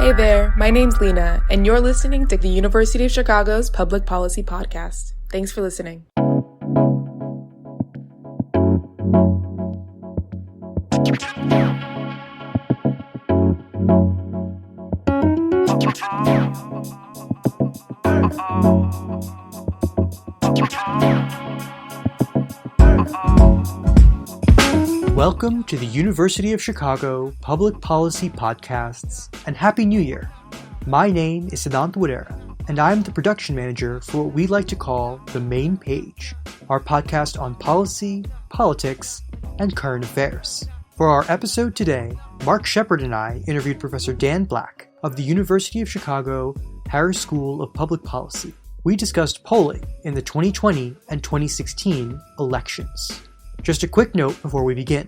Hey there, my name's Lena, and you're listening to the University of Chicago's Public Policy Podcast. Thanks for listening. Welcome to the University of Chicago Public Policy Podcasts, and Happy New Year! My name is Sidhant Wadhera, and I'm the production manager for what we like to call The Main Page, our podcast on policy, politics, and current affairs. For our episode today, Mark Shepard and I interviewed Professor Dan Black of the University of Chicago Harris School of Public Policy. We discussed polling in the 2020 and 2016 elections. Just a quick note before we begin.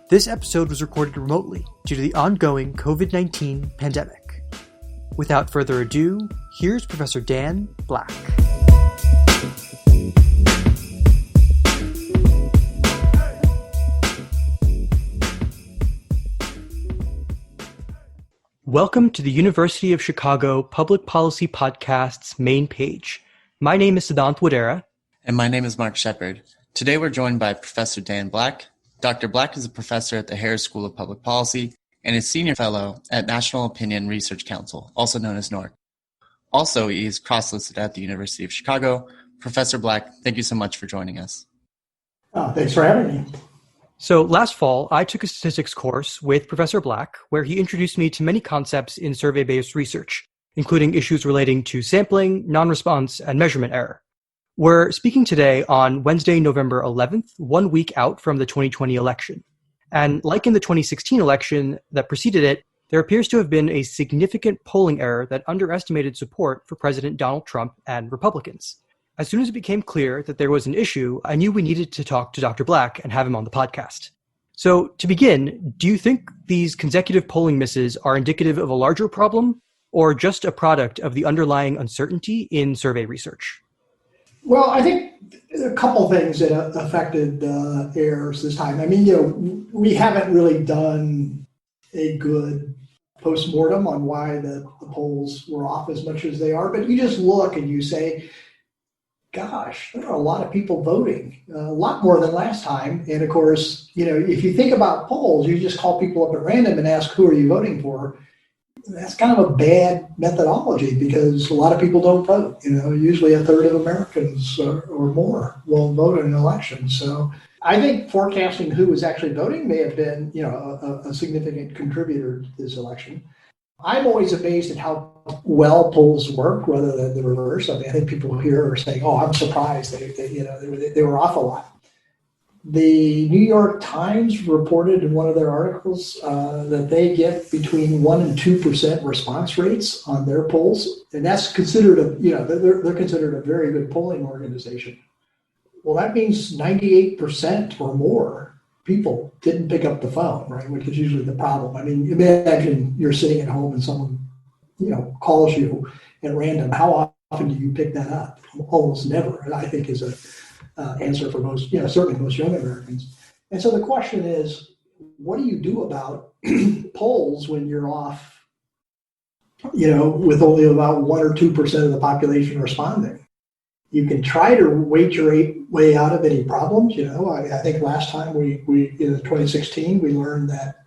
This episode was recorded remotely due to the ongoing COVID-19 pandemic. Without further ado, here's Professor Dan Black. Welcome to the University of Chicago Public Policy Podcast's Main Page. My name is Sidhant Wadhera. And my name is Mark Shepard. Today we're joined by Professor Dan Black. Dr. Black is a professor at the Harris School of Public Policy and is senior fellow at National Opinion Research Council, also known as NORC. Also, he is cross-listed at the University of Chicago. Professor Black, thank you so much for joining us. Thanks for having me. So last fall, I took a statistics course with Professor Black, where he introduced me to many concepts in survey-based research, including issues relating to sampling, non-response, and measurement error. We're speaking today on Wednesday, November 11th, 1 week out from the 2020 election. And like in the 2016 election that preceded it, there appears to have been a significant polling error that underestimated support for President Donald Trump and Republicans. As soon as it became clear that there was an issue, I knew we needed to talk to Dr. Black and have him on the podcast. So to begin, do you think these consecutive polling misses are indicative of a larger problem or just a product of the underlying uncertainty in survey research? Well, I think a couple things that affected errors this time. I mean, we haven't really done a good postmortem on why the polls were off as much as they are, but you just look and you say, gosh, there are a lot of people voting, a lot more than last time. And of course, if you think about polls, you just call people up at random and ask, who are you voting for? That's kind of a bad methodology because a lot of people don't vote. Usually a third of Americans or more will vote in an election. So I think forecasting who was actually voting may have been, a significant contributor to this election. I'm always amazed at how well polls work rather than the reverse. I mean, I think people here are saying, "Oh, I'm surprised they were off a lot." The New York Times reported in one of their articles that they get between 1% and 2% response rates on their polls, and that's considered they're considered a very good polling organization. Well, that means 98% or more people didn't pick up the phone, right? Which is usually the problem. I mean, imagine you're sitting at home and someone, calls you at random. How often do you pick that up? Almost never, I think, is a answer for most, certainly most young Americans. And so the question is, what do you do about polls when you're off, with only about 1 or 2% of the population responding? You can try to wait your way out of any problems. I think last time we in 2016, we learned that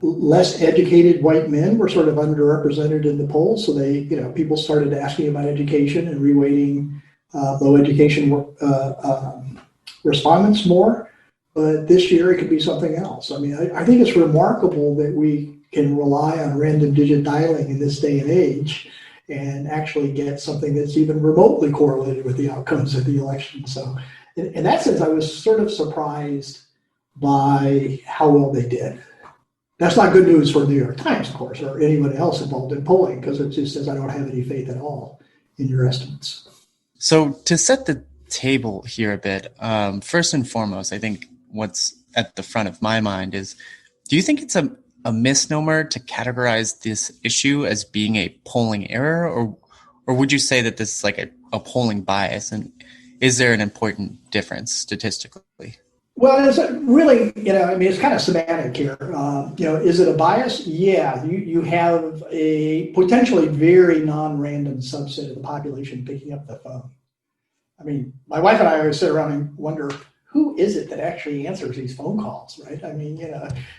less educated white men were sort of underrepresented in the polls. So people started asking about education and reweighting low education respondents more, but this year it could be something else. I mean, I think it's remarkable that we can rely on random digit dialing in this day and age and actually get something that's even remotely correlated with the outcomes of the election. So in that sense, I was sort of surprised by how well they did. That's not good news for the New York Times, of course, or anyone else involved in polling, because it just says I don't have any faith at all in your estimates. So to set the table here a bit, first and foremost, I think what's at the front of my mind is, do you think it's a misnomer to categorize this issue as being a polling error, or would you say that this is like a polling bias? And is there an important difference statistically? Well, it's really, I mean, it's kind of semantic here. Is it a bias? Yeah, you have a potentially very non-random subset of the population picking up the phone. I mean, my wife and I always sit around and wonder, who is it that actually answers these phone calls, right? I mean,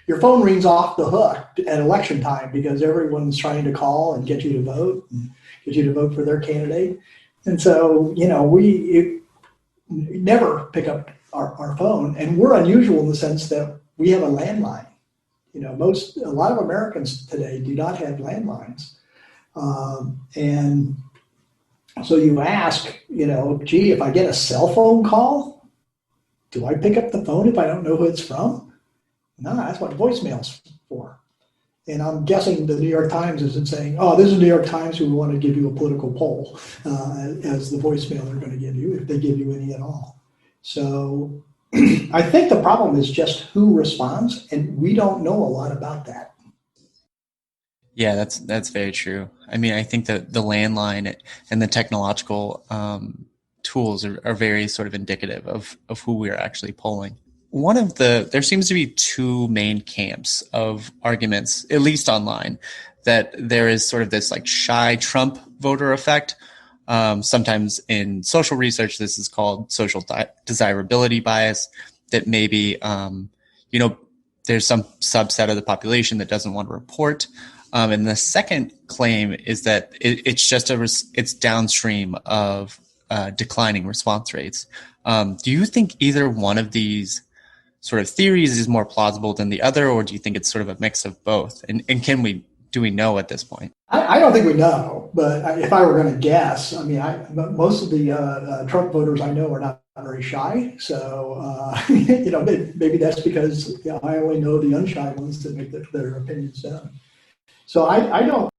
your phone rings off the hook at election time because everyone's trying to call and get you to vote and get you to vote for their candidate. And so, we never pick up our phone, and we're unusual in the sense that we have a landline. A lot of Americans today do not have landlines. And so you ask, gee, if I get a cell phone call, do I pick up the phone if I don't know who it's from? No, that's what voicemail's for. And I'm guessing the New York Times isn't saying, oh, this is New York Times who want to give you a political poll as the voicemail they're going to give you, if they give you any at all. So I think the problem is just who responds, and we don't know a lot about that. Yeah, that's very true. I mean, I think that the landline and the technological tools are very sort of indicative of who we're actually polling. There seems to be two main camps of arguments, at least online, that there is sort of this like shy Trump voter effect. Sometimes in social research, this is called social desirability bias, that maybe, there's some subset of the population that doesn't want to report. And the second claim is that it's just it's downstream of declining response rates. Do you think either one of these sort of theories is more plausible than the other, or do you think it's sort of a mix of both? And do we know at this point? I don't think we know, but if I were going to guess, I mean, most of the Trump voters I know are not very shy. So, maybe that's because I only know the unshy ones that make their opinions known. So I don't